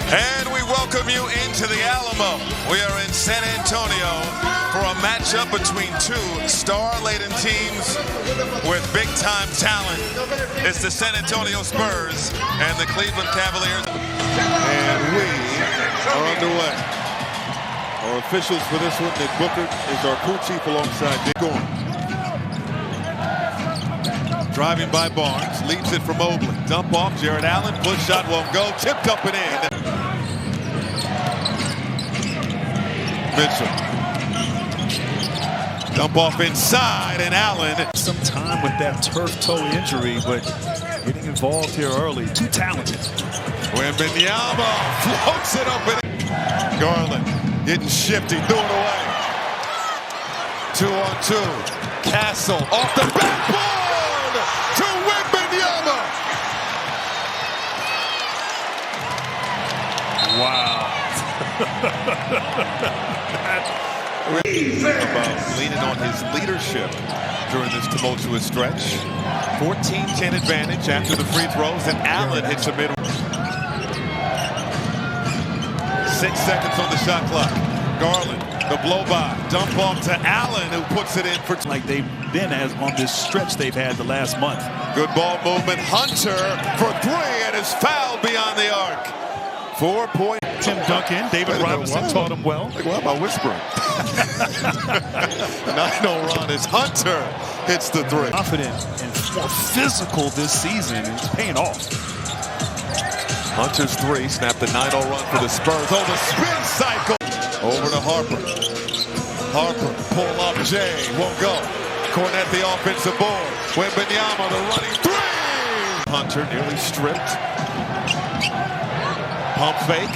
And we welcome you into the Alamo. We are in San Antonio for a matchup between two star-laden teams with big-time talent. It's the San Antonio Spurs and the Cleveland Cavaliers. And we are underway. Our officials for this one, Nick Booker is our crew chief alongside Dick Gorn. Driving by Barnes, leaves it for Mobley. Dump off, Jared Allen, push shot won't go, tipped up and in. Mitchell. Dump off inside, and Allen. Some time with that turf toe injury, but getting involved here early. Too talented. Wembanyama floats it up and in. Garland getting shifty, threw it away. 2-on-2. Castle off the backboard to Wembanyama. Wow. About leaning on his leadership during this tumultuous stretch. 14-10 advantage after the free throws, and Allen hits a mid. 6 seconds on the shot clock. Garland, the blow by, dump off to Allen, who puts it in for like they've been as on this stretch they've had the last month. Good ball movement. Hunter for three, and is fouled beyond the arc. 4-point. Tim Duncan, David Robinson taught him well. Why am I whispering? 9-0 run as Hunter hits the three. Confident and more physical this season, and it's paying off. Hunter's three snapped the 9-0 run for the Spurs. Oh, the spin cycle. Over to Harper. Harper, pull up Jay, won't go. Cornette the offensive board. Wembanyama, the running three. Hunter nearly stripped. Pump fake,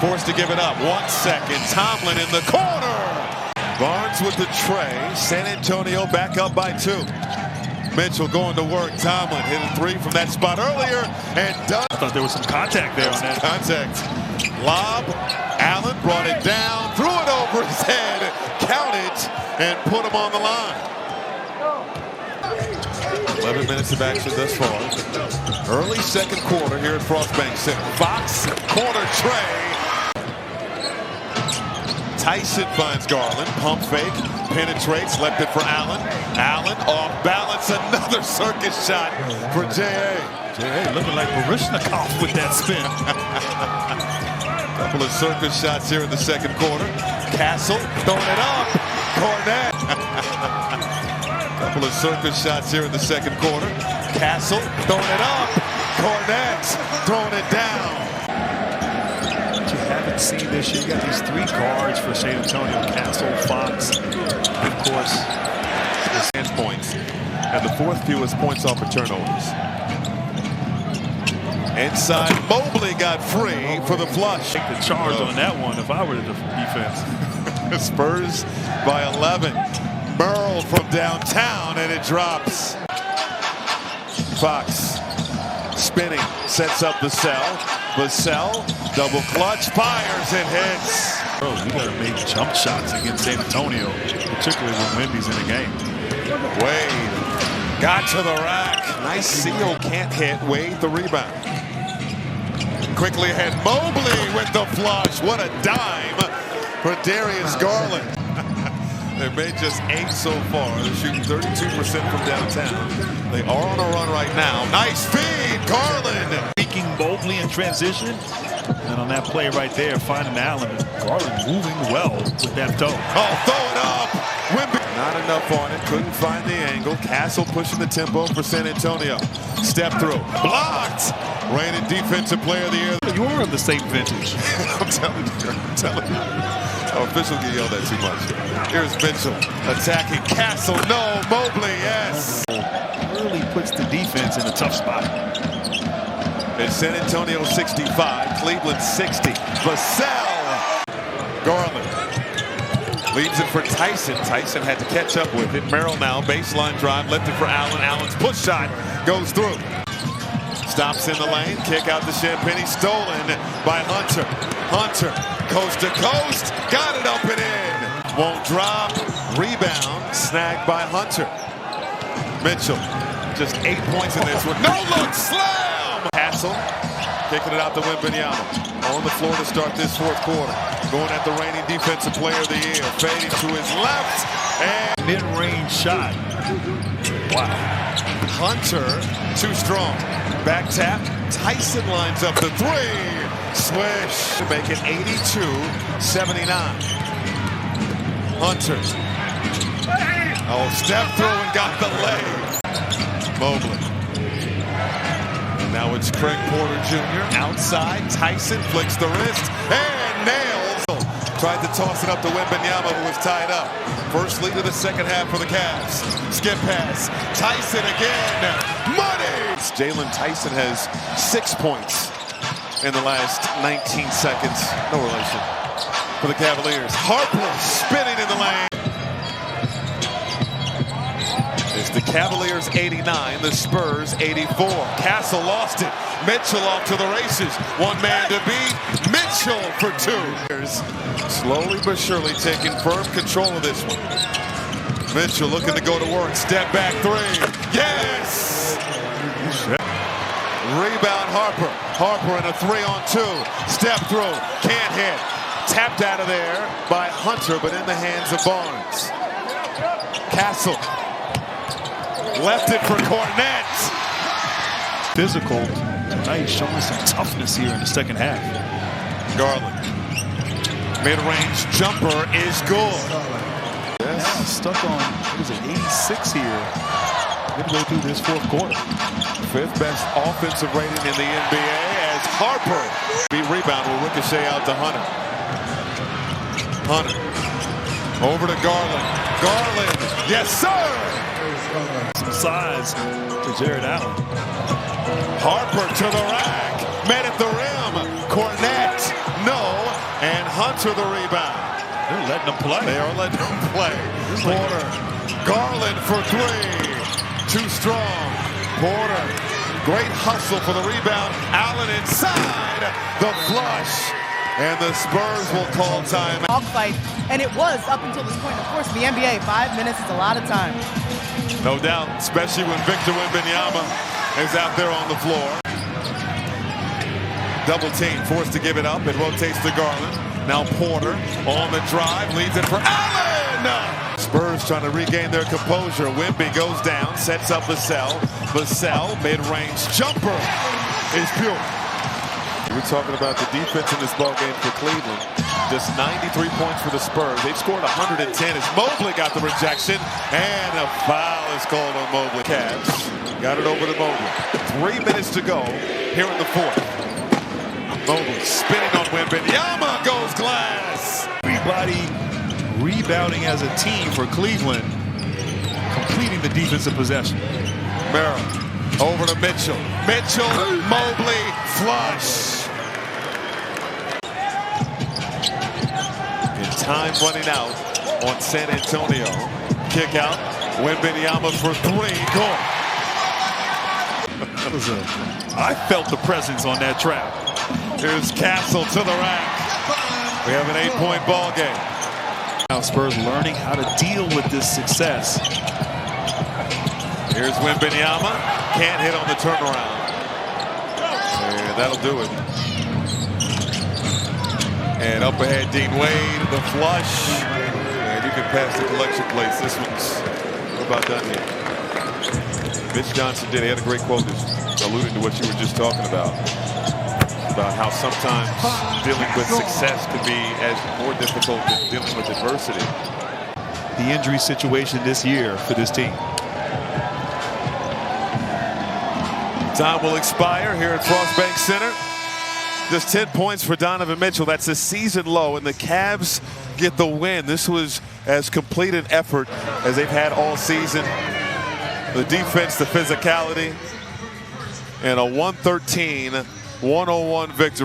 forced to give it up. 1 second, Tomlin in the corner. Barnes with the tray. San Antonio back up by 2. Mitchell going to work. Tomlin hit a three from that spot earlier and done. I thought there was some contact there on that. Contact. Lob. Allen brought it down, threw it over his head, count it, and put him on the line. 11 minutes of action thus far. Early second quarter here at Frostbank Center. Fox, corner tray. Tyson finds Garland. Pump fake, penetrates, left it for Allen. Allen off balance, another circus shot for J.A. J.A. looking like Barishnikov with that spin. Couple of circus shots here in the second quarter. Castle throwing it up. Cornette. Couple of circus shots here in the second quarter. Castle throwing it up. Cornette throwing it down. What you haven't seen this year, you got these 3 guards for San Antonio: Castle, Fox, and of course, the points, and the 4th fewest points off of turnovers. Inside, Mobley got free for the flush. Take the charge on that one if I were the defense. Spurs by 11. Merle from downtown, and it drops. Fox spinning, sets up the cell. Vassell, double clutch, fires, and hits. Bro, you got to make jump shots against San Antonio, particularly when Wemby's in the game. Wade got to the rack. Nice seal, can't hit. Wade the rebound. Quickly ahead, Mobley with the flush. What a dime for Darius Garland. They've made just 8 so far. They're shooting 32% from downtown. They are on a run right now. Nice feed, Garland. Speaking Mobley in transition. And on that play right there, finding Allen. Garland moving well with that toe. Oh, throw it up. Wemby. Not enough on it. Couldn't find the angle. Castle pushing the tempo for San Antonio. Step through. Blocked. Reigning defensive player of the year. You are of the same vintage. I'm telling you. Our official get yelled at too much. Here's Mitchell attacking Castle. No. Mobley, yes. Really puts the defense in a tough spot. It's San Antonio 65, Cleveland 60. Vassell. Garland leaves it for Tyson. Tyson had to catch up with it. Merrill now, baseline drive, left it for Allen. Allen's push shot goes through. Stops in the lane, kick out to Champagny, stolen by Hunter. Hunter, coast to coast, got it up and in. Won't drop, rebound, snagged by Hunter. Mitchell, just 8 points in this one. No look, slam! Castle Kicking it out to Wembanyama. On the floor to start this fourth quarter. Going at the reigning defensive player of the year. Fading to his left. And mid-range shot. Wow. Hunter, too strong. Back tap. Tyson lines up the three. Swish. Make it 82-79. Hunter. Oh, step through and got the leg. Mobley. And now it's Craig Porter Jr. outside. Tyson flicks the wrist and nails. Tried to toss it up to Wembanyama, who was tied up. First lead of the second half for the Cavs. Skip pass. Tyson again. Money! Jalen Tyson has 6 points in the last 19 seconds. No relation. For the Cavaliers. Harper spinning in the lane. It's the Cavaliers 89, the Spurs 84. Castle lost it. Mitchell off to the races. One man to beat. Mitchell for two. Slowly but surely taking firm control of this one. Mitchell looking to go to work. Step back three. Yes! Rebound Harper. Harper in a 3-on-2. Step through. Can't hit. Tapped out of there by Hunter, but in the hands of Barnes. Castle. Left it for Cornette. Physical. Now he's showing some toughness here in the second half. Garland. Mid-range jumper is good. Yes. Now stuck on, what is it, 86 here. Midway through this fourth quarter. Fifth best offensive rating in the NBA as Harper. Rebound will ricochet out to Hunter. Hunter. Over to Garland. Garland. Yes, sir! Some size to Jared Allen. Harper to the rack. Met at the rim. Cornette. No. And Hunter the rebound. They're letting them play. They are letting them play. Porter. Garland for three. Too strong. Porter. Great hustle for the rebound. Allen inside. The flush. And the Spurs will call time. Fight, and it was up until this point. Of course, in the NBA, 5 minutes is a lot of time. No doubt, especially when Victor Wembanyama is out there on the floor. Double team, forced to give it up. It rotates to Garland. Now Porter on the drive, leads it for Allen! Spurs trying to regain their composure. Wemby goes down, sets up Vassell. Vassell, mid-range jumper is pure. We're talking about the defense in this ballgame for Cleveland. Just 93 points for the Spurs. They've scored 110 as Mobley got the rejection. And a foul is called on Mobley. Cavs got it over to Mobley. 3 minutes to go here in the fourth. Mobley spinning on Wembanyama goes glass. Everybody rebounding as a team for Cleveland. Completing the defensive possession. Merrill over to Mitchell. Mitchell, Mobley, flush. Time running out on San Antonio. Kick out. Wembanyama for three. Goal. That was I felt the presence on that trap. Here's Castle to the rack. We have an 8-point ball game. Now Spurs learning how to deal with this success. Here's Wembanyama. Can't hit on the turnaround. And that'll do it. And up ahead, Dean Wade, the flush. And you can pass the collection plates. This one's about done here. Mitch Johnson did. He had a great quote alluding to what you were just talking about how sometimes dealing with success can be as more difficult than dealing with adversity. The injury situation this year for this team. Time will expire here at Frostbank Center. Just 10 points for Donovan Mitchell. That's a season low, and the Cavs get the win. This was as complete an effort as they've had all season. The defense, the physicality, and a 113-101 victory.